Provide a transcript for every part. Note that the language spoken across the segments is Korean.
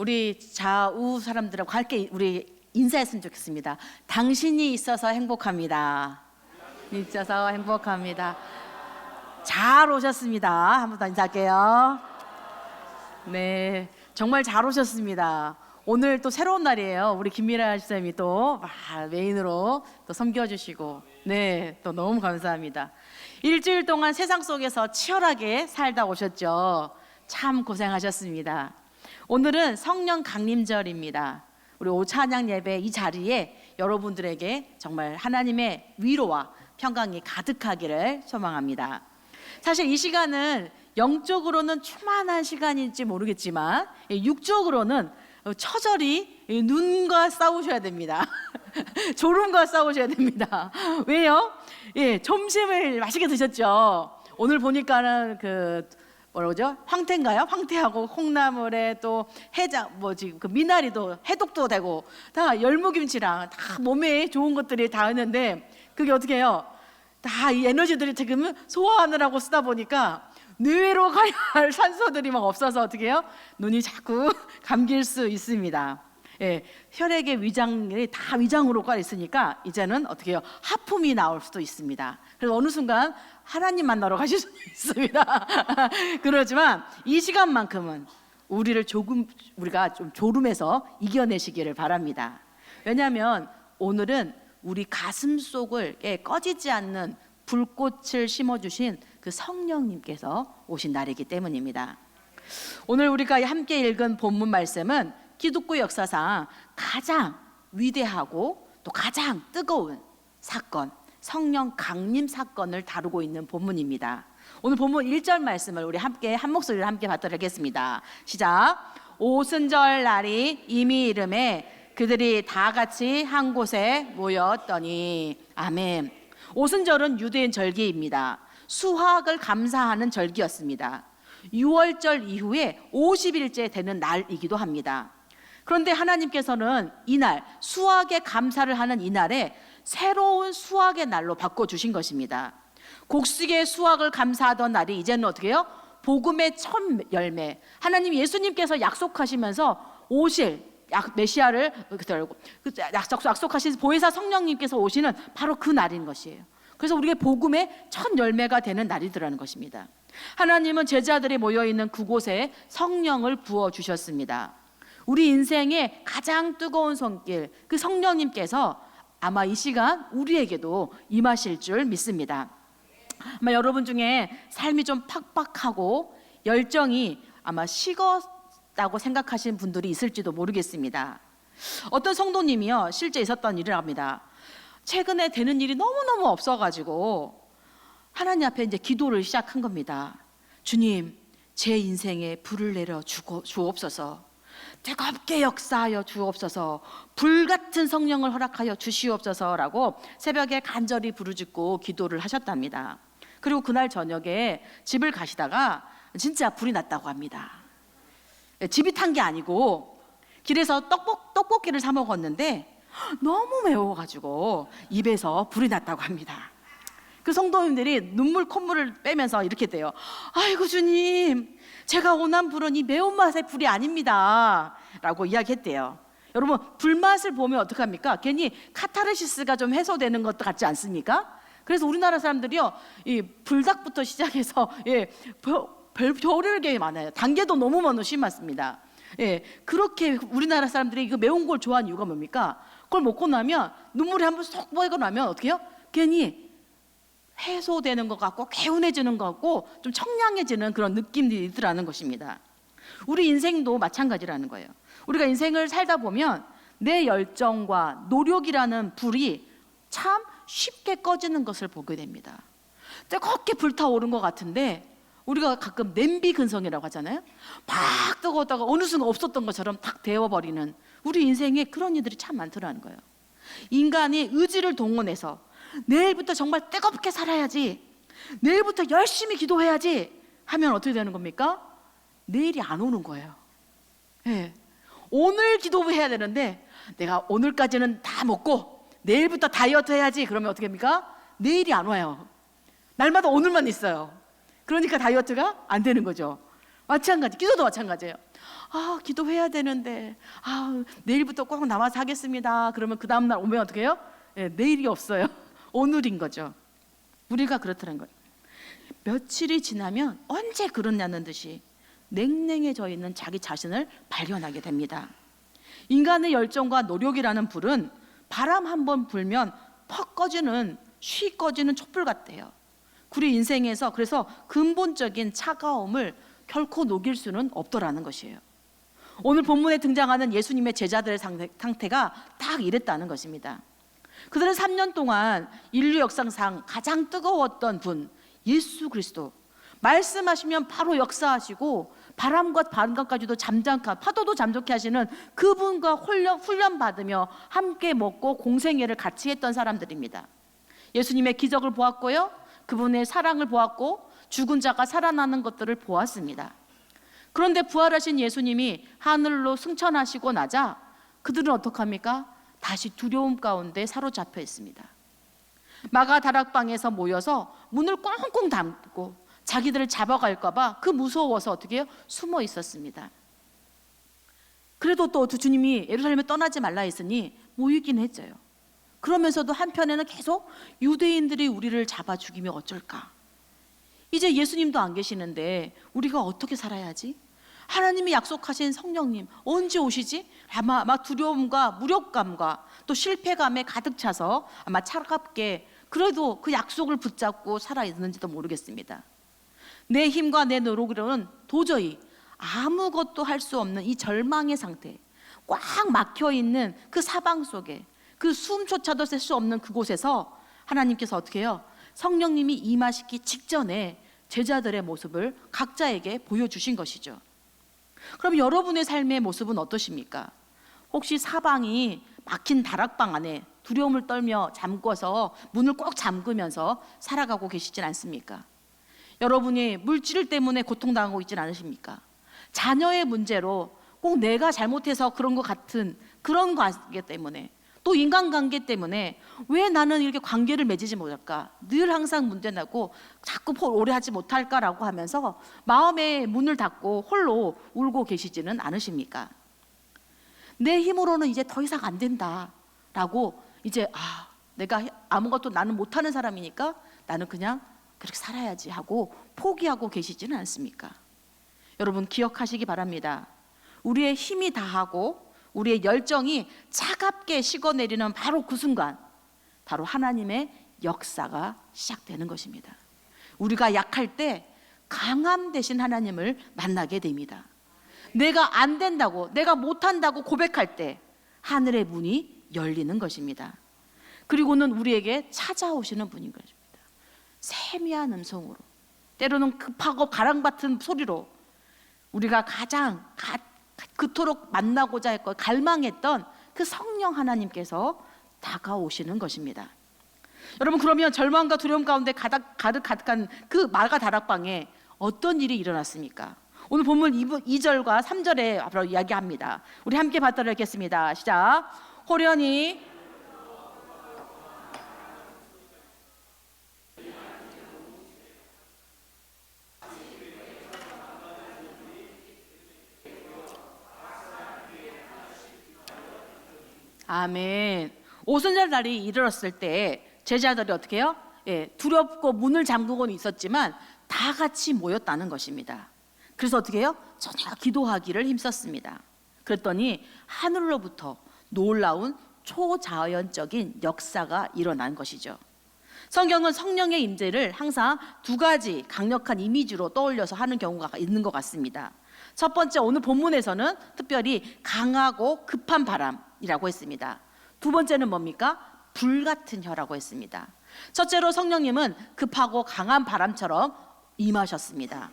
우리 좌우 사람들하고 함께 우리 인사했으면 좋겠습니다. 당신이 있어서 행복합니다. 있어서 행복합니다. 잘 오셨습니다. 한 번 더 인사할게요. 네, 정말 잘 오셨습니다. 오늘 또 새로운 날이에요. 우리 김미라 쌤이 또 메인으로 또 섬겨주시고, 네, 또 너무 감사합니다. 일주일 동안 세상 속에서 치열하게 살다 오셨죠. 참 고생하셨습니다. 오늘은 성령 강림절입니다. 우리 오찬양 예배 이 자리에 여러분들에게 정말 하나님의 위로와 평강이 가득하기를 소망합니다. 사실 이 시간은 영적으로는 충만한 시간인지 모르겠지만 육적으로는 처절히 눈과 싸우셔야 됩니다. 졸음과 싸우셔야 됩니다. 왜요? 점심을 맛있게 드셨죠. 오늘 보니까는 뭐라고죠? 황태인가요? 황태하고 콩나물에 또 해장 그 미나리도 해독도 되고 다 열무김치랑 다 몸에 좋은 것들이 다 있는데 그게 어떻게 해요? 다 이 에너지들이 지금 소화하느라고 쓰다 보니까 뇌로 가야 할 산소들이 막 없어서 어떻게 해요? 눈이 자꾸 감길 수 있습니다. 혈액의 위장이 다 위장으로 가 있으니까 이제는 어떻게 해요? 하품이 나올 수도 있습니다. 그래서 어느 순간 하나님 만나러 가실 수도 있습니다. 그렇지만 이 시간만큼은 우리가 좀 졸음에서 이겨내시기를 바랍니다. 왜냐하면 오늘은 우리 가슴 속을 꺼지지 않는 불꽃을 심어주신 그 성령님께서 오신 날이기 때문입니다. 오늘 우리가 함께 읽은 본문 말씀은 기독교 역사상 가장 위대하고 또 가장 뜨거운 사건, 성령 강림 사건을 다루고 있는 본문입니다. 오늘 본문 1절 말씀을 우리 함께 한 목소리로 함께 받도록 하겠습니다. 시작. 오순절 날이 이미 이름에 그들이 다 같이 한 곳에 모였더니. 아멘. 오순절은 유대인 절기입니다. 수확을 감사하는 절기였습니다. 6월절 이후에 50일째 되는 날이기도 합니다. 그런데 하나님께서는 이날 수확에 감사를 하는 이날에 새로운 수확의 날로 바꿔주신 것입니다. 곡식의 수확을 감사하던 날이 이제는 어떻게 해요? 복음의 첫 열매, 하나님 예수님께서 약속하시면서 오실 메시아를 약속하신 보혜사 성령님께서 오시는 바로 그 날인 것이에요. 그래서 우리의 복음의 첫 열매가 되는 날이더라는 것입니다. 하나님은 제자들이 모여있는 그곳에 성령을 부어주셨습니다. 우리 인생의 가장 뜨거운 손길, 그 성령님께서 아마 이 시간 우리에게도 임하실 줄 믿습니다. 아마 여러분 중에 삶이 좀 팍팍하고 열정이 아마 식었다고 생각하시는 분들이 있을지도 모르겠습니다. 어떤 성도님이요, 실제 있었던 일을 합니다. 최근에 되는 일이 너무너무 없어가지고 하나님 앞에 이제 기도를 시작한 겁니다. 주님, 제 인생에 불을 내려 주옵소서. 뜨겁게 역사하여 주옵소서. 불같은 성령을 허락하여 주시옵소서라고 새벽에 간절히 부르짖고 기도를 하셨답니다. 그리고 그날 저녁에 집을 가시다가 진짜 불이 났다고 합니다. 집이 탄 게 아니고 길에서 떡볶이를 사 먹었는데 너무 매워가지고 입에서 불이 났다고 합니다. 그 성도님들이 눈물 콧물을 빼면서 이렇게 돼요. 아이고 주님, 제가 원한 불은 이 매운맛의 불이 아닙니다 라고 이야기했대요. 여러분, 불맛을 보면 어떡합니까? 괜히 카타르시스가 좀 해소되는 것 같지 않습니까? 그래서 우리나라 사람들이요, 이 불닭부터 시작해서 별의게 많아요. 단계도 너무 심했습니다. 그렇게 우리나라 사람들이 그 매운 걸 좋아하는 이유가 뭡니까? 그걸 먹고 나면 눈물이 한번 쏙 보이고 나면 어떻게 해요? 괜히 해소되는 것 같고 개운해지는 것 같고 좀 청량해지는 그런 느낌들이 있더라는 것입니다. 우리 인생도 마찬가지라는 거예요. 우리가 인생을 살다 보면 내 열정과 노력이라는 불이 참 쉽게 꺼지는 것을 보게 됩니다. 뜨겁게 불타오른 것 같은데 우리가 가끔 냄비 근성이라고 하잖아요. 막 뜨거웠다가 어느 순간 없었던 것처럼 탁 데워버리는 우리 인생에 그런 일들이 참 많더라는 거예요. 인간이 의지를 동원해서 내일부터 정말 뜨겁게 살아야지, 내일부터 열심히 기도해야지 하면 어떻게 되는 겁니까? 내일이 안 오는 거예요. 오늘 기도해야 되는데 내가 오늘까지는 다 먹고 내일부터 다이어트 해야지 그러면 어떻게 합니까? 내일이 안 와요. 날마다 오늘만 있어요. 그러니까 다이어트가 안 되는 거죠. 마찬가지, 기도도 마찬가지예요. 기도해야 되는데 내일부터 꼭 나와서 하겠습니다. 그러면 그 다음날 오면 어떻게 해요? 내일이 없어요. 오늘인 거죠. 우리가 그렇다는 거예요. 며칠이 지나면 언제 그러냐는 듯이 냉랭해져 있는 자기 자신을 발견하게 됩니다. 인간의 열정과 노력이라는 불은 바람 한번 불면 퍽 꺼지는, 쉬 꺼지는 촛불 같대요. 우리 인생에서 그래서 근본적인 차가움을 결코 녹일 수는 없더라는 것이에요. 오늘 본문에 등장하는 예수님의 제자들의 상태가 딱 이랬다는 것입니다. 그들은 3년 동안 인류 역사상 가장 뜨거웠던 분 예수 그리스도, 말씀하시면 바로 역사하시고 바람과 바람까지도 파도도 잠잠케 하시는 그분과 훈련받으며 함께 먹고 공생애를 같이 했던 사람들입니다. 예수님의 기적을 보았고요, 그분의 사랑을 보았고 죽은 자가 살아나는 것들을 보았습니다. 그런데 부활하신 예수님이 하늘로 승천하시고 나자 그들은 어떡합니까? 다시 두려움 가운데 사로잡혀 있습니다. 마가 다락방에서 모여서 문을 꽁꽁 닫고 자기들을 잡아갈까 봐 그 무서워서 어떻게 해요? 숨어 있었습니다. 그래도 또 주님이 예루살렘에 떠나지 말라 했으니 모이긴 했어요. 그러면서도 한편에는 계속 유대인들이 우리를 잡아 죽이면 어쩔까? 이제 예수님도 안 계시는데 우리가 어떻게 살아야지? 하나님이 약속하신 성령님 언제 오시지? 아마 막 두려움과 무력감과 또 실패감에 가득 차서 아마 차갑게 그래도 그 약속을 붙잡고 살아있는지도 모르겠습니다. 내 힘과 내 노력으로는 도저히 아무것도 할 수 없는 이 절망의 상태, 꽉 막혀있는 그 사방 속에 그 숨조차도 셀 수 없는 그곳에서 하나님께서 어떻게 해요? 성령님이 임하시기 직전에 제자들의 모습을 각자에게 보여주신 것이죠. 그럼 여러분의 삶의 모습은 어떠십니까? 혹시 사방이 막힌 다락방 안에 두려움을 떨며 잠궈서 문을 꼭 잠그면서 살아가고 계시진 않습니까? 여러분이 물질 때문에 고통당하고 있진 않으십니까? 자녀의 문제로 꼭 내가 잘못해서 그런 것 같은 그런 관계 때문에, 또 인간관계 때문에 왜 나는 이렇게 관계를 맺지 못할까? 늘 항상 문제나고 자꾸 오래 하지 못할까라고 하면서 마음의 문을 닫고 홀로 울고 계시지는 않으십니까? 내 힘으로는 이제 더 이상 안 된다라고 이제 내가 아무것도 나는 못하는 사람이니까 나는 그냥 그렇게 살아야지 하고 포기하고 계시지는 않습니까? 여러분 기억하시기 바랍니다. 우리의 힘이 다하고 우리의 열정이 차갑게 식어내리는 바로 그 순간 바로 하나님의 역사가 시작되는 것입니다. 우리가 약할 때 강함 대신 하나님을 만나게 됩니다. 내가 안 된다고, 내가 못한다고 고백할 때 하늘의 문이 열리는 것입니다. 그리고는 우리에게 찾아오시는 분인 것입니다. 세미한 음성으로, 때로는 급하고 가랑같은 소리로 우리가 가장 그토록 만나고자 했고 갈망했던 그 성령 하나님께서 다가오시는 것입니다. 여러분, 그러면 절망과 두려움 가운데 가득한 그 마가 다락방에 어떤 일이 일어났습니까? 오늘 본문 2절과 3절에 앞으로 이야기합니다. 우리 함께 받들어 읽겠습니다. 시작. 호련히 아멘. 오순절 날이 이르렀을 때 제자들이 어떻게 해요? 두렵고 문을 잠그고는 있었지만 다 같이 모였다는 것입니다. 그래서 어떻게 해요? 전혀 기도하기를 힘썼습니다. 그랬더니 하늘로부터 놀라운 초자연적인 역사가 일어난 것이죠. 성경은 성령의 임재를 항상 두 가지 강력한 이미지로 떠올려서 하는 경우가 있는 것 같습니다. 첫 번째, 오늘 본문에서는 특별히 강하고 급한 바람이라고 했습니다. 두 번째는 뭡니까? 불같은 혀라고 했습니다. 첫째로 성령님은 급하고 강한 바람처럼 임하셨습니다.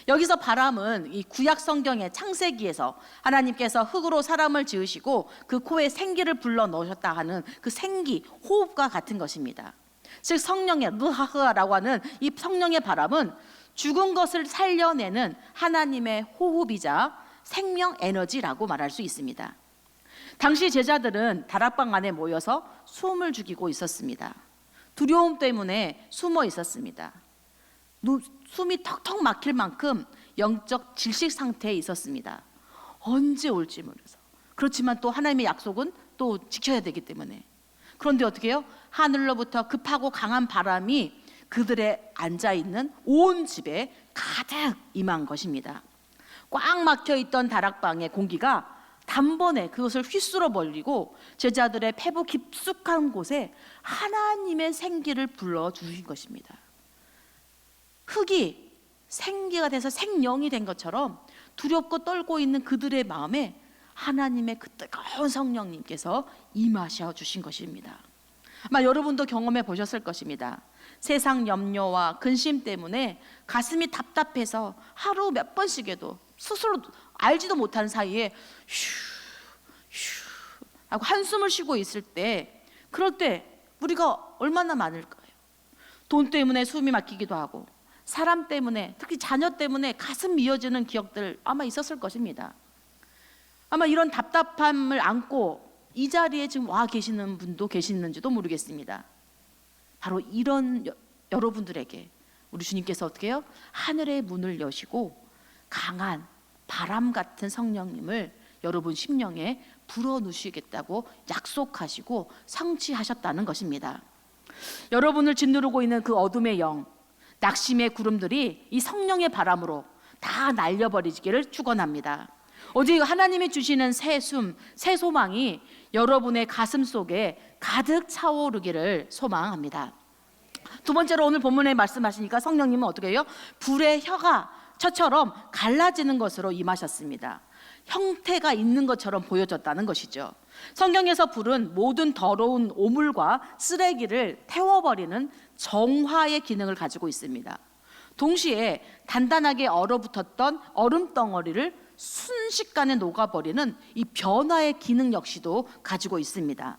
여기서 바람은 이 구약 성경의 창세기에서 하나님께서 흙으로 사람을 지으시고 그 코에 생기를 불러 넣으셨다 하는 그 생기, 호흡과 같은 것입니다. 즉 성령의 르하흐라고 하는 이 성령의 바람은 죽은 것을 살려내는 하나님의 호흡이자 생명 에너지라고 말할 수 있습니다. 당시 제자들은 다락방 안에 모여서 숨을 죽이고 있었습니다. 두려움 때문에 숨어 있었습니다. 숨이 턱턱 막힐 만큼 영적 질식 상태에 있었습니다. 언제 올지 몰라서. 그렇지만 또 하나님의 약속은 또 지켜야 되기 때문에. 그런데 어떻게 해요? 하늘로부터 급하고 강한 바람이 그들의 앉아있는 온 집에 가득 임한 것입니다. 꽉 막혀있던 다락방의 공기가 단번에 그것을 휘쓸어 버리고 제자들의 폐부 깊숙한 곳에 하나님의 생기를 불러주신 것입니다. 흙이 생기가 돼서 생명이 된 것처럼 두렵고 떨고 있는 그들의 마음에 하나님의 그 뜨거운 성령님께서 임하셔 주신 것입니다. 아마 여러분도 경험해 보셨을 것입니다. 세상 염려와 근심 때문에 가슴이 답답해서 하루 몇 번씩에도 스스로 알지도 못하는 사이에 휴 하고 한숨을 쉬고 있을 때, 그럴 때 우리가 얼마나 많을까요? 돈 때문에 숨이 막히기도 하고, 사람 때문에, 특히 자녀 때문에 가슴 미어지는 기억들 아마 있었을 것입니다. 아마 이런 답답함을 안고 이 자리에 지금 와 계시는 분도 계시는지도 모르겠습니다. 바로 이런 여러분들에게 우리 주님께서 어떻게 해요? 하늘의 문을 여시고 강한 바람 같은 성령님을 여러분 심령에 불어넣으시겠다고 약속하시고 성취하셨다는 것입니다. 여러분을 짓누르고 있는 그 어둠의 영, 낙심의 구름들이 이 성령의 바람으로 다 날려버리기를 축원합니다. 오직 하나님이 주시는 새 숨, 새 소망이 여러분의 가슴 속에 가득 차오르기를 소망합니다. 두 번째로 오늘 본문에 말씀하시니까 성령님은 어떻게 해요? 불의 혀가 처처럼 갈라지는 것으로 임하셨습니다. 형태가 있는 것처럼 보여졌다는 것이죠. 성경에서 불은 모든 더러운 오물과 쓰레기를 태워버리는 정화의 기능을 가지고 있습니다. 동시에 단단하게 얼어붙었던 얼음 덩어리를 순식간에 녹아버리는 이 변화의 기능 역시도 가지고 있습니다.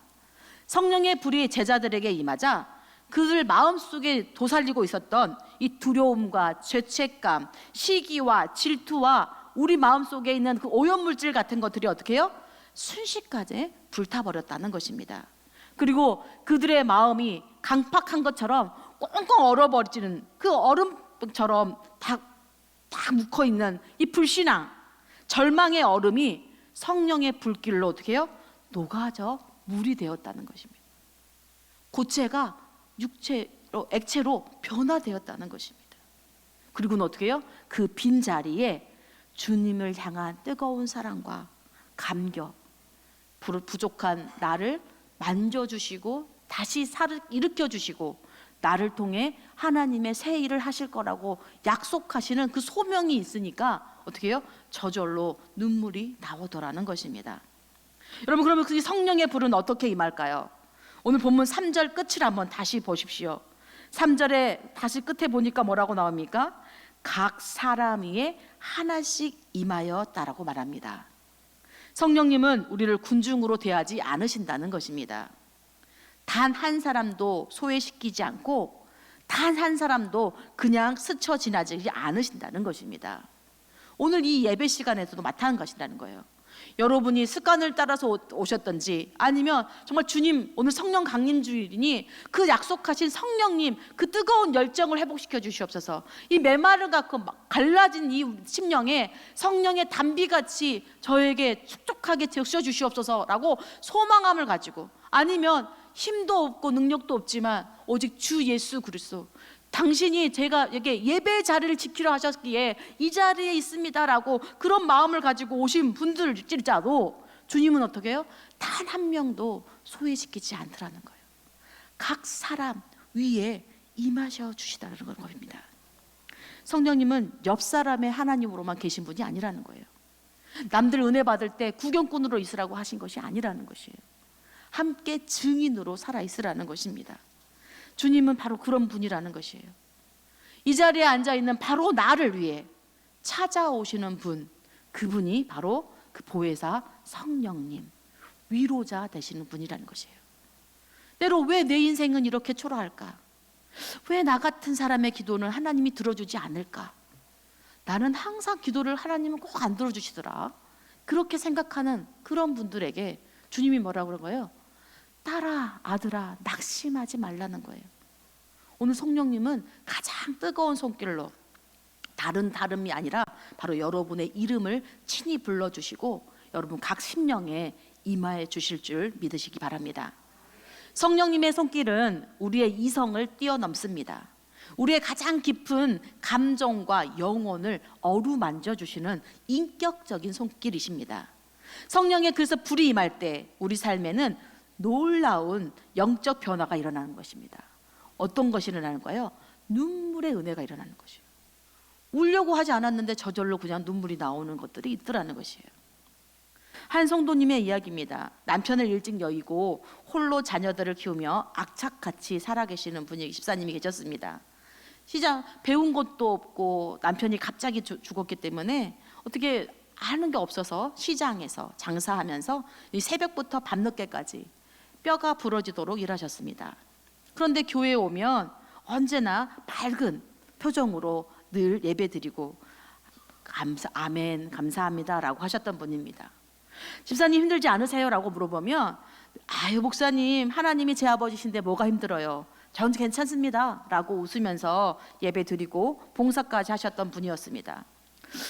성령의 불이 제자들에게 임하자 그들 마음속에 도살리고 있었던 이 두려움과 죄책감, 시기와 질투와 우리 마음속에 있는 그 오염물질 같은 것들이 어떻게 해요? 순식간에 불타버렸다는 것입니다. 그리고 그들의 마음이 강팍한 것처럼 꽁꽁 얼어버리는 그 얼음처럼 다 묵어있는 이 불신앙, 절망의 얼음이 성령의 불길로 어떻게 해요? 녹아져 물이 되었다는 것입니다. 고체가 육체로, 액체로 변화되었다는 것입니다. 그리고는 어떻게 해요? 그 빈자리에 주님을 향한 뜨거운 사랑과 감격, 부족한 나를 만져주시고 다시 일으켜주시고 나를 통해 하나님의 새 일을 하실 거라고 약속하시는 그 소명이 있으니까 어떻게 해요? 저절로 눈물이 나오더라는 것입니다. 여러분, 그러면 그 성령의 불은 어떻게 임할까요? 오늘 본문 3절 끝을 한번 다시 보십시오. 3절에 다시 끝에 보니까 뭐라고 나옵니까? 각 사람 위에 하나씩 임하였다라고 말합니다. 성령님은 우리를 군중으로 대하지 않으신다는 것입니다. 단 한 사람도 소외시키지 않고 단 한 사람도 그냥 스쳐 지나치지 않으신다는 것입니다. 오늘 이 예배 시간에서도 마찬가지라는 거예요. 여러분이 습관을 따라서 오셨던지 아니면 정말 주님 오늘 성령 강림 주일이니 그 약속하신 성령님 그 뜨거운 열정을 회복시켜 주시옵소서. 이 메마른 갖고 갈라진 이 심령에 성령의 단비같이 저에게 촉촉하게 적셔 주시옵소서라고 소망함을 가지고, 아니면 힘도 없고 능력도 없지만 오직 주 예수 그리스도 당신이 제가 이렇게 예배 자리를 지키려 하셨기에 이 자리에 있습니다라고 그런 마음을 가지고 오신 분들일지라도 주님은 어떻게 해요? 단 한 명도 소외시키지 않더라는 거예요. 각 사람 위에 임하셔 주시다는 겁니다. 성령님은 옆 사람의 하나님으로만 계신 분이 아니라는 거예요. 남들 은혜 받을 때 구경꾼으로 있으라고 하신 것이 아니라는 것이에요. 함께 증인으로 살아 있으라는 것입니다. 주님은 바로 그런 분이라는 것이에요. 이 자리에 앉아있는 바로 나를 위해 찾아오시는 분, 그분이 바로 그 보혜사 성령님, 위로자 되시는 분이라는 것이에요. 때로 왜 내 인생은 이렇게 초라할까? 왜 나 같은 사람의 기도는 하나님이 들어주지 않을까? 나는 항상 기도를 하나님은 꼭 안 들어주시더라. 그렇게 생각하는 그런 분들에게 주님이 뭐라고 그런 거예요? 딸아, 아들아, 낙심하지 말라는 거예요. 오늘 성령님은 가장 뜨거운 손길로 다름이 아니라 바로 여러분의 이름을 친히 불러주시고 여러분 각 심령에 임하여 주실 줄 믿으시기 바랍니다. 성령님의 손길은 우리의 이성을 뛰어넘습니다. 우리의 가장 깊은 감정과 영혼을 어루만져 주시는 인격적인 손길이십니다. 성령의 그래서 불이 임할 때 우리 삶에는 놀라운 영적 변화가 일어나는 것입니다. 어떤 것이 일어나는 거예요? 눈물의 은혜가 일어나는 것이에요. 울려고 하지 않았는데 저절로 그냥 눈물이 나오는 것들이 있더라는 것이에요. 한 성도님의 이야기입니다. 남편을 일찍 여의고 홀로 자녀들을 키우며 악착같이 살아계시는 분이 집사님이 계셨습니다. 시장 배운 것도 없고 남편이 갑자기 죽었기 때문에 어떻게 하는 게 없어서 시장에서 장사하면서 새벽부터 밤늦게까지 뼈가 부러지도록 일하셨습니다. 그런데 교회에 오면 언제나 밝은 표정으로 늘 예배드리고 아멘 감사합니다라고 하셨던 분입니다. 집사님 힘들지 않으세요? 라고 물어보면 아유 목사님 하나님이 제 아버지신데 뭐가 힘들어요? 전 괜찮습니다 라고 웃으면서 예배드리고 봉사까지 하셨던 분이었습니다.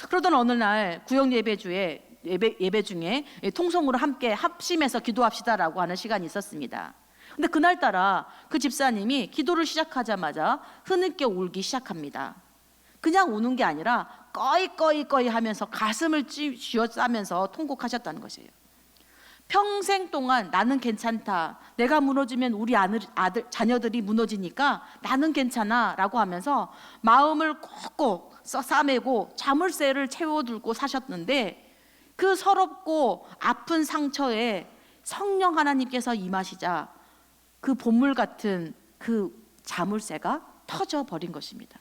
그러던 어느 날 구역 예배 중에 통성으로 함께 합심해서 기도합시다라고 하는 시간이 있었습니다. 근데 그날따라 그 집사님이 기도를 시작하자마자 흐느껴 울기 시작합니다. 그냥 우는 게 아니라 꺼이 하면서 가슴을 쥐어짜면서 통곡하셨다는 것이에요. 평생 동안 나는 괜찮다, 내가 무너지면 우리 자녀들이 무너지니까 나는 괜찮아 라고 하면서 마음을 꼭꼭 싸매고 자물쇠를 채워들고 사셨는데 그 서럽고 아픈 상처에 성령 하나님께서 임하시자 그 보물 같은 그 자물쇠가 터져버린 것입니다.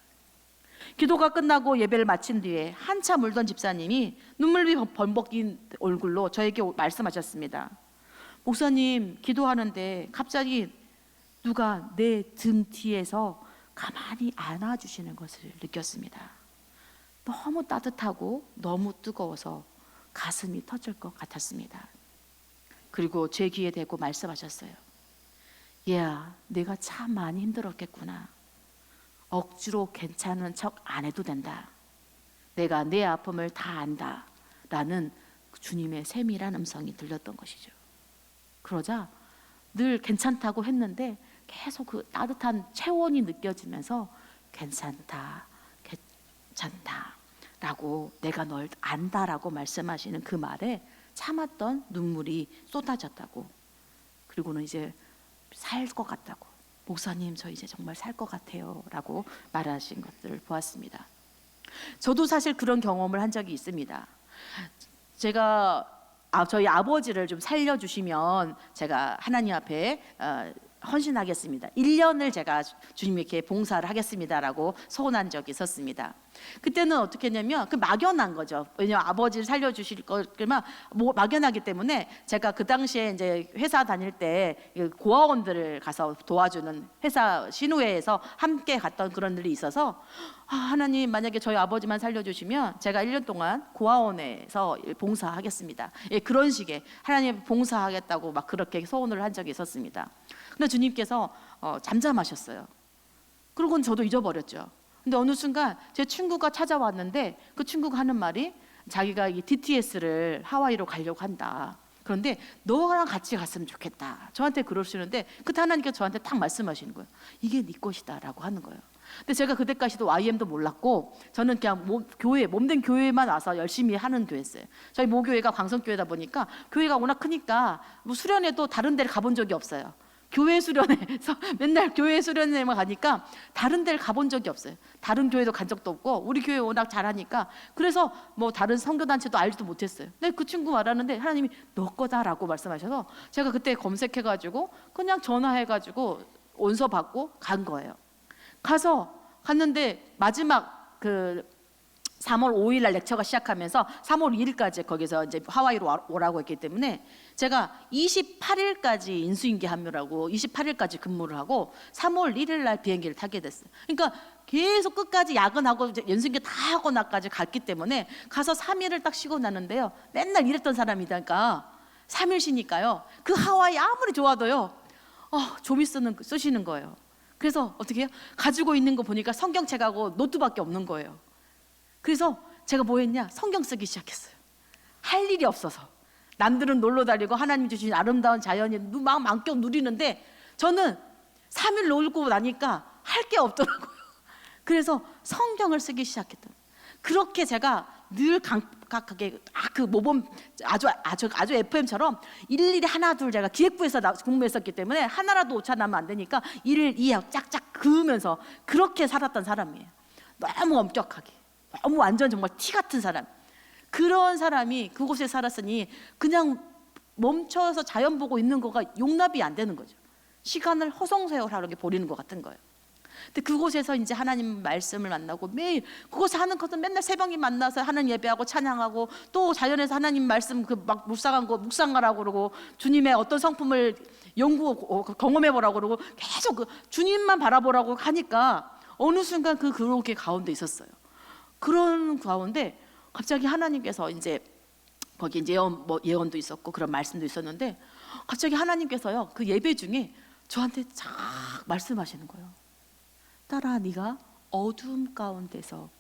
기도가 끝나고 예배를 마친 뒤에 한참 울던 집사님이 눈물이 범벅인 얼굴로 저에게 말씀하셨습니다. 목사님 기도하는데 갑자기 누가 내 등 뒤에서 가만히 안아주시는 것을 느꼈습니다. 너무 따뜻하고 너무 뜨거워서 가슴이 터질 것 같았습니다. 그리고 제 귀에 대고 말씀하셨어요. 얘야, 내가 참 많이 힘들었겠구나. 억지로 괜찮은 척 안 해도 된다. 내가 내 아픔을 다 안다. 라는 주님의 세밀한 음성이 들렸던 것이죠. 그러자 늘 괜찮다고 했는데 계속 그 따뜻한 체온이 느껴지면서 괜찮다 라고 내가 널 안다라고 말씀하시는 그 말에 참았던 눈물이 쏟아졌다고, 그리고는 이제 살 것 같다고, 목사님 저 이제 정말 살 것 같아요 라고 말하신 것들을 보았습니다. 저도 사실 그런 경험을 한 적이 있습니다. 제가 저희 아버지를 좀 살려주시면 제가 하나님 앞에 헌신하겠습니다. 1년을 제가 주님께 봉사를 하겠습니다라고 소원한 적이 있었습니다. 그때는 어떻게 했냐면 그 막연한 거죠. 왜냐면 아버지를 살려주실 거면 막연하기 때문에 제가 그 당시에 이제 회사 다닐 때 고아원들을 가서 도와주는 회사 신우회에서 함께 갔던 그런 일이 있어서 하나님 만약에 저희 아버지만 살려주시면 제가 1년 동안 고아원에서 봉사하겠습니다. 그런 식의 하나님 봉사하겠다고 막 그렇게 소원을 한 적이 있었습니다. 근데 주님께서 잠잠하셨어요. 그러고는 저도 잊어버렸죠. 근데 어느 순간 제 친구가 찾아왔는데 그 친구가 하는 말이 자기가 이 DTS를 하와이로 가려고 한다. 그런데 너랑 같이 갔으면 좋겠다. 저한테 그러시는데 그때 하나님께서 저한테 딱 말씀하시는 거예요. 이게 네 것이다 라고 하는 거예요. 근데 제가 그때까지도 YM도 몰랐고 저는 그냥 몸된 교회만 와서 열심히 하는 교회였어요. 저희 모교회가 광성교회다 보니까 교회가 워낙 크니까 뭐 수련회도 다른 데를 가본 적이 없어요. 교회 수련회에서 맨날 교회 수련회만 가니까 다른 데를 가본 적이 없어요. 다른 교회도 간 적도 없고 우리 교회 워낙 잘하니까 그래서 뭐 다른 선교단체도 알지도 못했어요. 근데 그 친구 말하는데 하나님이 너 거다라고 말씀하셔서 제가 그때 검색해가지고 그냥 전화해가지고 원서 받고 간 거예요. 갔는데 마지막 그 3월 5일 날 렉처가 시작하면서 3월 2일까지 거기서 이제 하와이로 오라고 했기 때문에 제가 28일까지 인수인계 합류라고 28일까지 근무를 하고 3월 1일 날 비행기를 타게 됐어요. 그러니까 계속 끝까지 야근하고 연수인계 다 하고 나까지 갔기 때문에 가서 3일을 딱 쉬고 나는데요. 맨날 일했던 사람이니까 3일 쉬니까요. 그 하와이 아무리 좋아도요. 좀이 쓰시는 거예요. 그래서 어떻게 해요? 가지고 있는 거 보니까 성경책하고 노트밖에 없는 거예요. 그래서 제가 뭐 했냐? 성경 쓰기 시작했어요. 할 일이 없어서. 남들은 놀러 다니고 하나님 주신 아름다운 자연이 막 만끽 누리는데 저는 3일 놀고 나니까 할 게 없더라고요. 그래서 성경을 쓰기 시작했던. 그렇게 제가 늘 강박하게 그 모범 아주 FM처럼 일일이 하나 둘 제가 기획부에서 공부했었기 때문에 하나라도 오차 나면 안 되니까 일일 이하고 짝짝 그으면서 그렇게 살았던 사람이에요. 너무 엄격하게, 너무 완전 정말 티 같은 사람. 그런 사람이 그곳에 살았으니 그냥 멈춰서 자연 보고 있는 거가 용납이 안 되는 거죠. 시간을 허송세월하게 버리는 것 같은 거예요. 근데 그곳에서 이제 하나님 말씀을 만나고 매일 그곳에 하는 것은 맨날 새벽에 만나서 하나님 예배하고 찬양하고 또 자연에서 하나님 말씀 그 막 묵상하라고 그러고 주님의 어떤 성품을 경험해 보라고 그러고 계속 그 주님만 바라보라고 하니까 어느 순간 그렇게 가운데 있었어요. 그런 가운데 갑자기 하나님께서 이제 거기 이제 예언도 있었고 그런 말씀도 있었는데 갑자기 하나님께서요 그 예배 중에 저한테 쫙 말씀하시는 거예요. 딸아, 네가 어두움 가운데서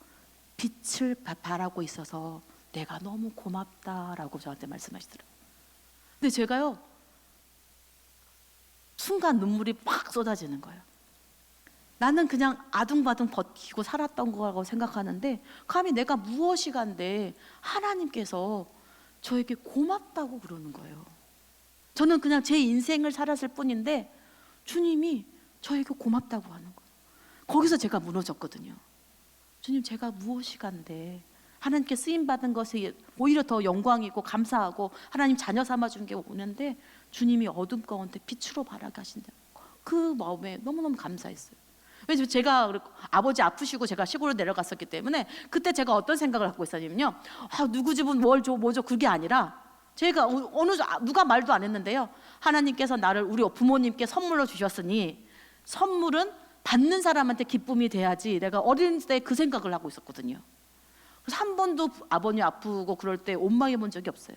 빛을 바라고 있어서 내가 너무 고맙다라고 저한테 말씀하시더라고요. 근데 제가요 순간 눈물이 팍 쏟아지는 거예요. 나는 그냥 아둥바둥 버티고 살았던 거라고 생각하는데 감히 내가 무엇이간데 하나님께서 저에게 고맙다고 그러는 거예요. 저는 그냥 제 인생을 살았을 뿐인데 주님이 저에게 고맙다고 하는 거예요. 거기서 제가 무너졌거든요. 주님, 제가 무엇이간데 하나님께 쓰임받은 것이 오히려 더 영광이고 감사하고 하나님 자녀 삼아준 게 오는데 주님이 어둠 가운데 빛으로 바라게 하신다. 그 마음에 너무너무 감사했어요. 왜냐면 제가 아버지 아프시고 제가 시골로 내려갔었기 때문에 그때 제가 어떤 생각을 갖고 있었냐면요, 누구 집은 뭘 줘, 뭐 줘, 그게 아니라 제가 누가 말도 안 했는데요, 하나님께서 나를 우리 부모님께 선물로 주셨으니 선물은 받는 사람한테 기쁨이 돼야지 내가 어린 때 그 생각을 하고 있었거든요. 그래서 한 번도 아버님 아프고 그럴 때 원망해 본 적이 없어요.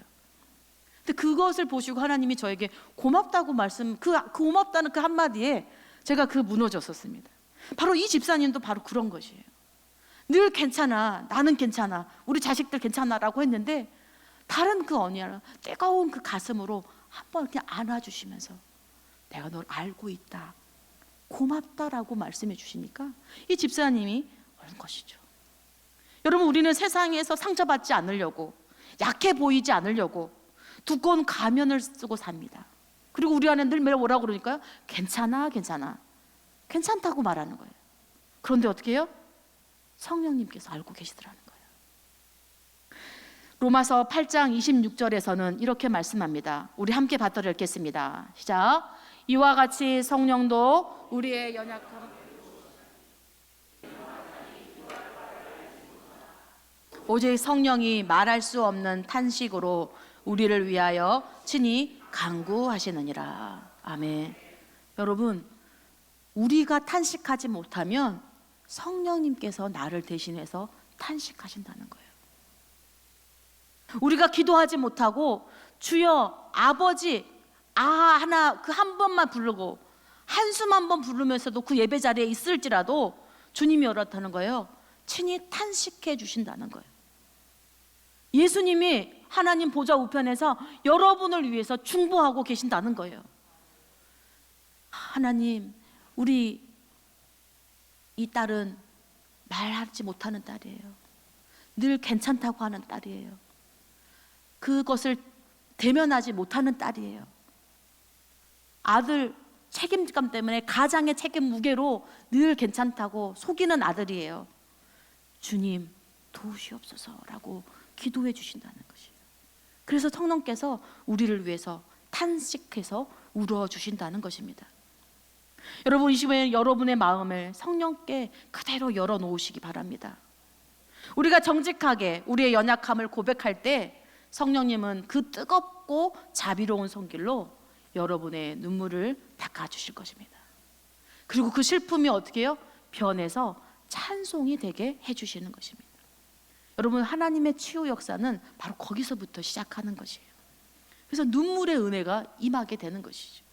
근데 그것을 보시고 하나님이 저에게 고맙다고 그 고맙다는 그 한마디에 제가 무너졌었습니다. 바로 이 집사님도 바로 그런 것이에요. 늘 괜찮아, 나는 괜찮아, 우리 자식들 괜찮아라고 했는데 다른 그 언니랑 뜨거운 그 가슴으로 한번 이렇게 안아주시면서 내가 널 알고 있다, 고맙다라고 말씀해 주시니까 이 집사님이 옳은 것이죠. 여러분, 우리는 세상에서 상처받지 않으려고, 약해 보이지 않으려고 두꺼운 가면을 쓰고 삽니다. 그리고 우리 안에 늘 매일 뭐라고 그러니까요? 괜찮아, 괜찮아, 괜찮다고 말하는 거예요. 그런데 어떻게 해요? 성령님께서 알고 계시더라는 거예요. 로마서 8장 26절에서는 이렇게 말씀합니다. 우리 함께 받들어 읽겠습니다. 시작. 이와 같이 성령도 우리의 연약함 오직 성령이 말할 수 없는 탄식으로 우리를 위하여 친히 간구하시느니라. 아멘. 여러분, 우리가 탄식하지 못하면 성령님께서 나를 대신해서 탄식하신다는 거예요. 우리가 기도하지 못하고 주여 아버지 하나 그 한 번만 부르고 한숨 한 번 부르면서도 그 예배 자리에 있을지라도 주님이 그렇다는 거예요. 친히 탄식해 주신다는 거예요. 예수님이 하나님 보좌 우편에서 여러분을 위해서 중보하고 계신다는 거예요. 하나님, 우리 이 딸은 말하지 못하는 딸이에요. 늘 괜찮다고 하는 딸이에요. 그것을 대면하지 못하는 딸이에요. 아들 책임감 때문에 가장의 책임 무게로 늘 괜찮다고 속이는 아들이에요. 주님 도우시옵소서라고 기도해 주신다는 것이에요. 그래서 성령께서 우리를 위해서 탄식해서 울어 주신다는 것입니다. 여러분, 이 시간에 여러분의 마음을 성령께 그대로 열어놓으시기 바랍니다. 우리가 정직하게 우리의 연약함을 고백할 때 성령님은 그 뜨겁고 자비로운 손길로 여러분의 눈물을 닦아주실 것입니다. 그리고 그 슬픔이 어떻게 해요? 변해서 찬송이 되게 해주시는 것입니다. 여러분, 하나님의 치유 역사는 바로 거기서부터 시작하는 것이에요. 그래서 눈물의 은혜가 임하게 되는 것이죠.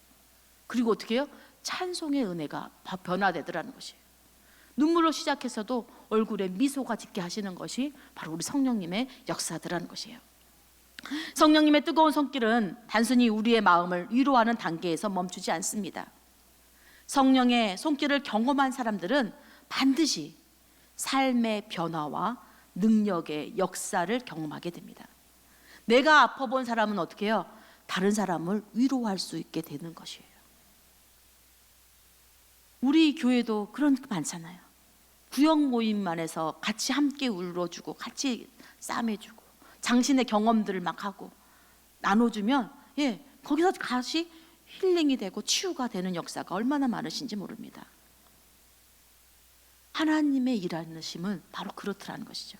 그리고 어떻게 해요? 찬송의 은혜가 변화되더라는 것이에요. 눈물로 시작해서도 얼굴에 미소가 짓게 하시는 것이 바로 우리 성령님의 역사들하는 것이에요. 성령님의 뜨거운 손길은 단순히 우리의 마음을 위로하는 단계에서 멈추지 않습니다. 성령의 손길을 경험한 사람들은 반드시 삶의 변화와 능력의 역사를 경험하게 됩니다. 내가 아파본 사람은 어떻게 해요? 다른 사람을 위로할 수 있게 되는 것이에요. 우리 교회도 그런 게 많잖아요. 구역 모임만 해서 같이 함께 울어주고 같이 쌈해주고 당신의 경험들을 막 하고 나눠주면 거기서 다시 힐링이 되고 치유가 되는 역사가 얼마나 많으신지 모릅니다. 하나님의 일하심은 바로 그렇더라는 것이죠.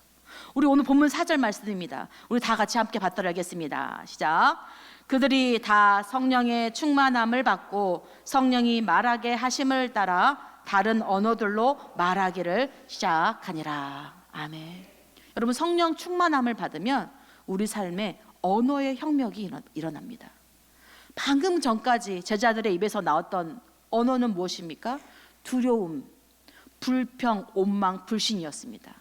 우리 오늘 본문 4절 말씀입니다. 우리 다 같이 함께 받도록 하겠습니다. 시작. 그들이 다 성령의 충만함을 받고 성령이 말하게 하심을 따라 다른 언어들로 말하기를 시작하니라. 아멘. 여러분, 성령 충만함을 받으면 우리 삶에 언어의 혁명이 일어납니다. 방금 전까지 제자들의 입에서 나왔던 언어는 무엇입니까? 두려움, 불평, 원망, 불신이었습니다.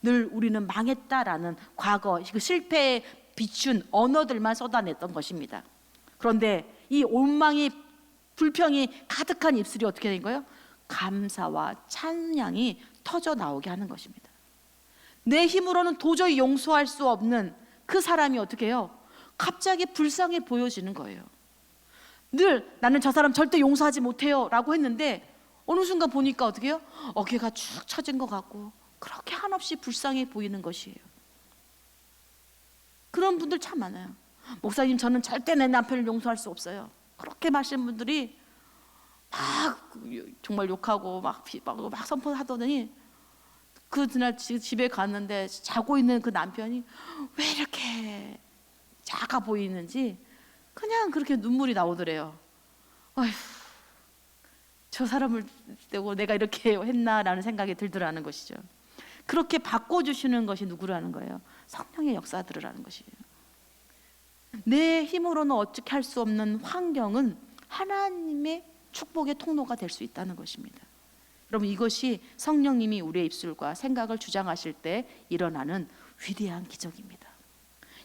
늘 우리는 망했다라는 과거, 그 실패에 비춘 언어들만 쏟아냈던 것입니다. 그런데 이 원망이, 불평이 가득한 입술이 어떻게 된 거예요? 감사와 찬양이 터져 나오게 하는 것입니다. 내 힘으로는 도저히 용서할 수 없는 그 사람이 어떻게 해요? 갑자기 불쌍해 보여지는 거예요. 늘 나는 저 사람 절대 용서하지 못해요 라고 했는데 어느 순간 보니까 어떻게 해요? 어깨가 축 처진 것 같고 그렇게 한없이 불쌍해 보이는 것이에요. 그런 분들 참 많아요. 목사님, 저는 절대 내 남편을 용서할 수 없어요. 그렇게 말하시는 분들이 막 정말 욕하고 막 선포하더니 그날 집에 갔는데 자고 있는 그 남편이 왜 이렇게 작아 보이는지 그냥 그렇게 눈물이 나오더래요. 아휴, 저 사람을 내고 내가 이렇게 했나라는 생각이 들더라는 것이죠. 그렇게 바꿔주시는 것이 누구라는 거예요? 성령의 역사들이라는 것이에요. 내 힘으로는 어떻게 할 수 없는 환경은 하나님의 축복의 통로가 될 수 있다는 것입니다. 여러분, 이것이 성령님이 우리의 입술과 생각을 주장하실 때 일어나는 위대한 기적입니다.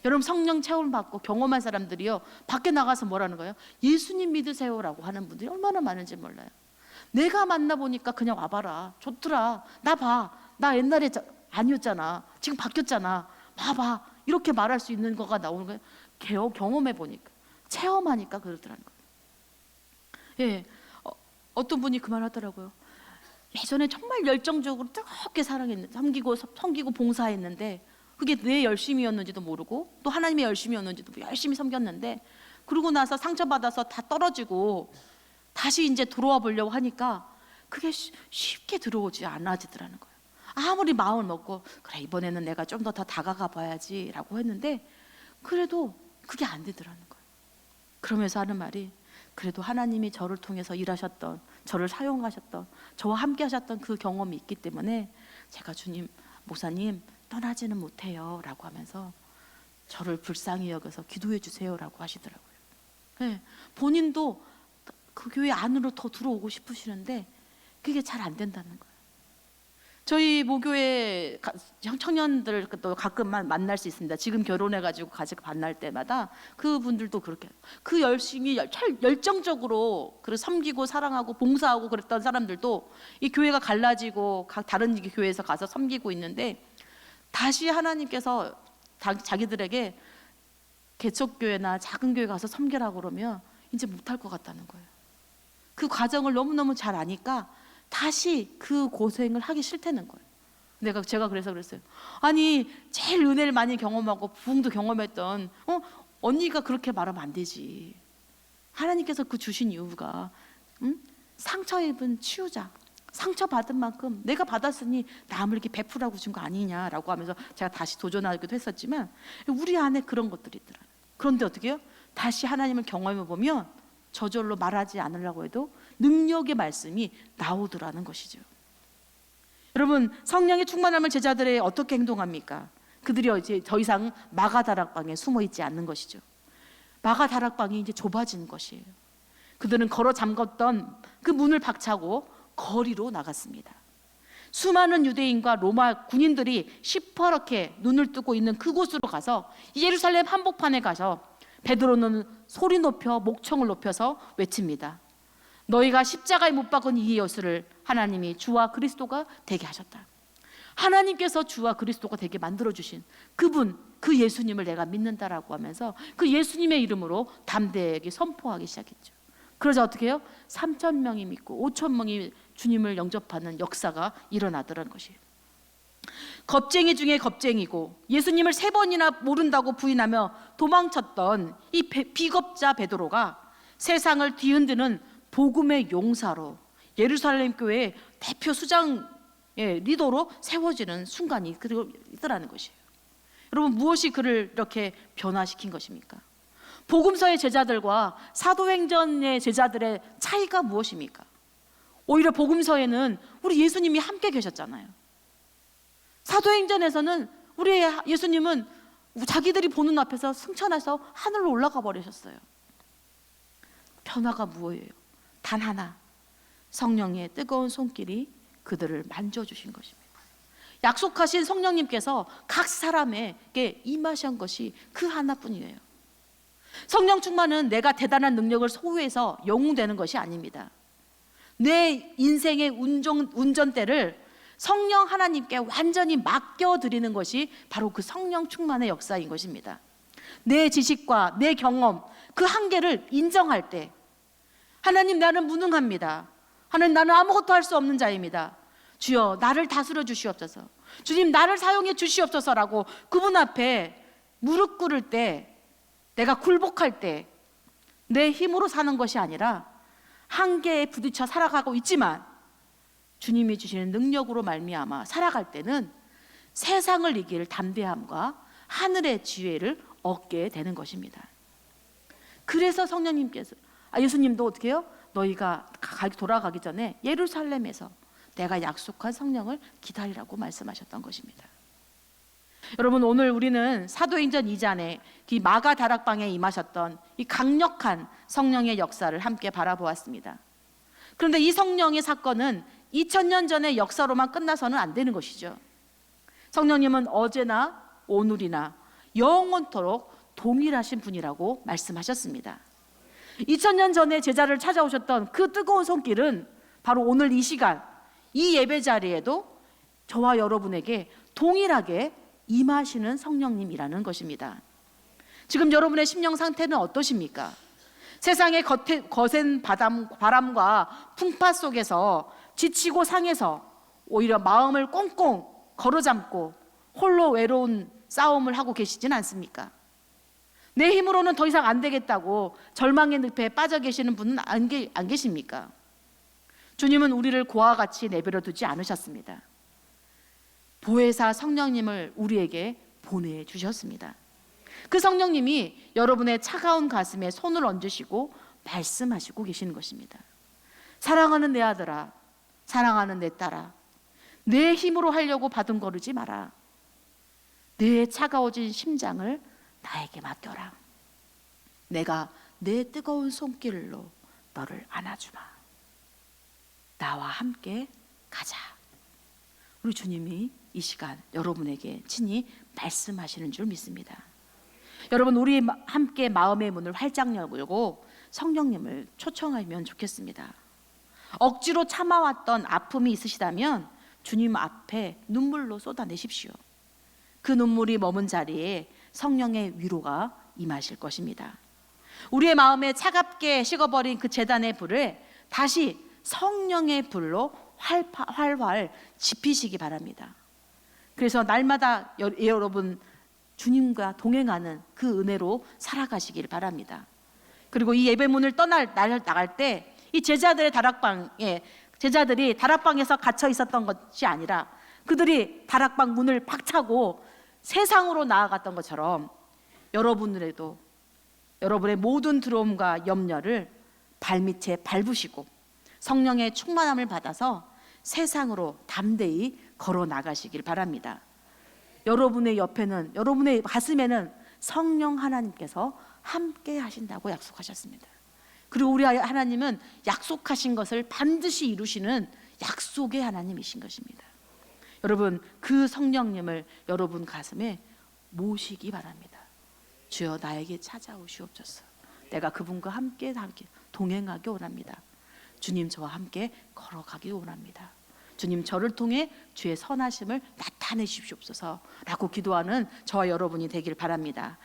여러분, 성령 체험을 받고 경험한 사람들이요, 밖에 나가서 뭐라는 거예요? 예수님 믿으세요라고 하는 분들이 얼마나 많은지 몰라요. 내가 만나보니까 그냥 와봐라, 좋더라, 나 봐, 나 옛날에 아니었잖아, 지금 바뀌었잖아, 봐봐, 이렇게 말할 수 있는 거가 나오는 거예요. 경험해보니까, 체험하니까 그러더라는 거예요. 어떤 분이 그 말 하더라고요. 예전에 정말 열정적으로 뜨겁게 사랑했는데, 섬기고 봉사했는데 그게 내 열심이었는지도 모르고 또 하나님의 열심이었는지도 열심히 섬겼는데, 그러고 나서 상처받아서 다 떨어지고 다시 이제 들어와 보려고 하니까 그게 쉽게 들어오지 않아지더라는 거예요. 아무리 마음을 먹고 그래, 이번에는 내가 좀 더 다가가 봐야지 라고 했는데 그래도 그게 안 되더라는 거예요. 그러면서 하는 말이, 그래도 하나님이 저를 통해서 일하셨던, 저를 사용하셨던, 저와 함께 하셨던 그 경험이 있기 때문에 제가 주님, 목사님 떠나지는 못해요 라고 하면서 저를 불쌍히 여겨서 기도해 주세요 라고 하시더라고요. 본인도 그 교회 안으로 더 들어오고 싶으시는데 그게 잘 안 된다는 거예요. 저희 모교회 청년들 또 가끔 만날 수 있습니다. 지금 결혼해가지고 같이 만날 때마다 그분들도 그렇게 그 열심히 열정적으로 섬기고 사랑하고 봉사하고 그랬던 사람들도 이 교회가 갈라지고 다른 교회에서 가서 섬기고 있는데, 다시 하나님께서 자기들에게 개척교회나 작은 교회 가서 섬기라고 그러면 이제 못할 것 같다는 거예요. 그 과정을 너무너무 잘 아니까 다시 그 고생을 하기 싫다는 거예요. 제가 그래서 그랬어요. 아니, 제일 은혜를 많이 경험하고 부흥도 경험했던 언니가 그렇게 말하면 안 되지. 하나님께서 그 주신 이유가 상처 입은 치유자, 상처 받은 만큼 내가 받았으니 남을 이렇게 베풀라고 준 거 아니냐라고 하면서 제가 다시 도전하기도 했었지만 우리 안에 그런 것들이 있더라고요. 그런데 어떻게 해요? 다시 하나님을 경험해 보면 저절로 말하지 않으려고 해도 능력의 말씀이 나오더라는 것이죠. 여러분, 성령의 충만함을 제자들이 어떻게 행동합니까? 그들이 이제 더 이상 마가다락방에 숨어 있지 않는 것이죠. 마가다락방이 이제 좁아진 것이에요. 그들은 걸어 잠갔던 그 문을 박차고 거리로 나갔습니다. 수많은 유대인과 로마 군인들이 시퍼렇게 눈을 뜨고 있는 그곳으로 가서 예루살렘 한복판에 가서 베드로는 소리 높여 목청을 높여서 외칩니다. 너희가 십자가에 못 박은 이 예수를 하나님이 주와 그리스도가 되게 하셨다. 하나님께서 주와 그리스도가 되게 만들어주신 그분, 그 예수님을 내가 믿는다라고 하면서 그 예수님의 이름으로 담대하게 선포하기 시작했죠. 그러자 어떻게 해요? 3,000명이 믿고 5,000명이 주님을 영접하는 역사가 일어나더라는 것이에요. 겁쟁이 중에 겁쟁이고 예수님을 3번이나 모른다고 부인하며 도망쳤던 이 비겁자 베드로가 세상을 뒤흔드는 복음의 용사로 예루살렘 교회의 대표 수장 리더로 세워지는 순간이 있더라는 것이에요. 여러분, 무엇이 그를 이렇게 변화시킨 것입니까? 복음서의 제자들과 사도행전의 제자들의 차이가 무엇입니까? 오히려 복음서에는 우리 예수님이 함께 계셨잖아요. 사도행전에서는 우리 예수님은 자기들이 보는 앞에서 승천해서 하늘로 올라가 버리셨어요. 변화가 무엇이에요? 단 하나, 성령의 뜨거운 손길이 그들을 만져주신 것입니다. 약속하신 성령님께서 각 사람에게 임하신 것이 그 하나뿐이에요. 성령 충만은 내가 대단한 능력을 소유해서 영웅되는 것이 아닙니다. 내 인생의 운전대를 성령 하나님께 완전히 맡겨드리는 것이 바로 그 성령 충만의 역사인 것입니다. 내 지식과 내 경험, 그 한계를 인정할 때 하나님, 나는 무능합니다. 하나님, 나는 아무것도 할 수 없는 자입니다. 주여, 나를 다스려 주시옵소서. 주님, 나를 사용해 주시옵소서라고 그분 앞에 무릎 꿇을 때, 내가 굴복할 때 내 힘으로 사는 것이 아니라 한계에 부딪혀 살아가고 있지만 주님이 주시는 능력으로 말미암아 살아갈 때는 세상을 이길 담대함과 하늘의 지혜를 얻게 되는 것입니다. 그래서 성령님께서 예수님도 어떻게 해요? 너희가 돌아가기 전에 예루살렘에서 내가 약속한 성령을 기다리라고 말씀하셨던 것입니다. 여러분, 오늘 우리는 사도행전 2장에 이 마가 다락방에 임하셨던 이 강력한 성령의 역사를 함께 바라보았습니다. 그런데 이 성령의 사건은 2000년 전의 역사로만 끝나서는 안 되는 것이죠. 성령님은 어제나 오늘이나 영원토록 동일하신 분이라고 말씀하셨습니다. 2000년 전에 제자를 찾아오셨던 그 뜨거운 손길은 바로 오늘 이 시간, 이 예배 자리에도 저와 여러분에게 동일하게 임하시는 성령님이라는 것입니다. 지금 여러분의 심령 상태는 어떠십니까? 세상의 거센 바람과 풍파 속에서 지치고 상해서 오히려 마음을 꽁꽁 걸어잡고 홀로 외로운 싸움을 하고 계시진 않습니까? 내 힘으로는 더 이상 안 되겠다고 절망의 늪에 빠져 계시는 분은 안 계십니까? 주님은 우리를 고와 같이 내버려 두지 않으셨습니다. 보혜사 성령님을 우리에게 보내주셨습니다. 그 성령님이 여러분의 차가운 가슴에 손을 얹으시고 말씀하시고 계시는 것입니다. 사랑하는 내 아들아, 사랑하는 내 딸아, 내 힘으로 하려고 바둥거리지 마라. 내 차가워진 심장을 나에게 맡겨라. 내가 내 뜨거운 손길로 너를 안아주마. 나와 함께 가자. 우리 주님이 이 시간 여러분에게 친히 말씀하시는 줄 믿습니다. 여러분, 우리 함께 마음의 문을 활짝 열고 성령님을 초청하면 좋겠습니다. 억지로 참아왔던 아픔이 있으시다면 주님 앞에 눈물로 쏟아내십시오. 그 눈물이 머문 자리에 성령의 위로가 임하실 것입니다. 우리의 마음에 차갑게 식어버린 그 제단의 불을 다시 성령의 불로 활활 지피시기 바랍니다. 그래서 날마다 여러분 주님과 동행하는 그 은혜로 살아가시길 바랍니다. 그리고 이 예배문을 나갈 때 이 제자들이 다락방에서 갇혀 있었던 것이 아니라 그들이 다락방 문을 박차고 세상으로 나아갔던 것처럼 여러분들에도 여러분의 모든 두려움과 염려를 발밑에 밟으시고 성령의 충만함을 받아서 세상으로 담대히 걸어 나가시길 바랍니다. 여러분의 옆에는, 여러분의 가슴에는 성령 하나님께서 함께 하신다고 약속하셨습니다. 그리고 우리 하나님은 약속하신 것을 반드시 이루시는 약속의 하나님이신 것입니다. 여러분 그 성령님을 여러분 가슴에 모시기 바랍니다. 주여 나에게 찾아오시옵소서. 내가 그분과 함께 동행하기 원합니다. 주님 저와 함께 걸어가기 원합니다. 주님 저를 통해 주의 선하심을 나타내십시옵소서 라고 기도하는 저와 여러분이 되길 바랍니다.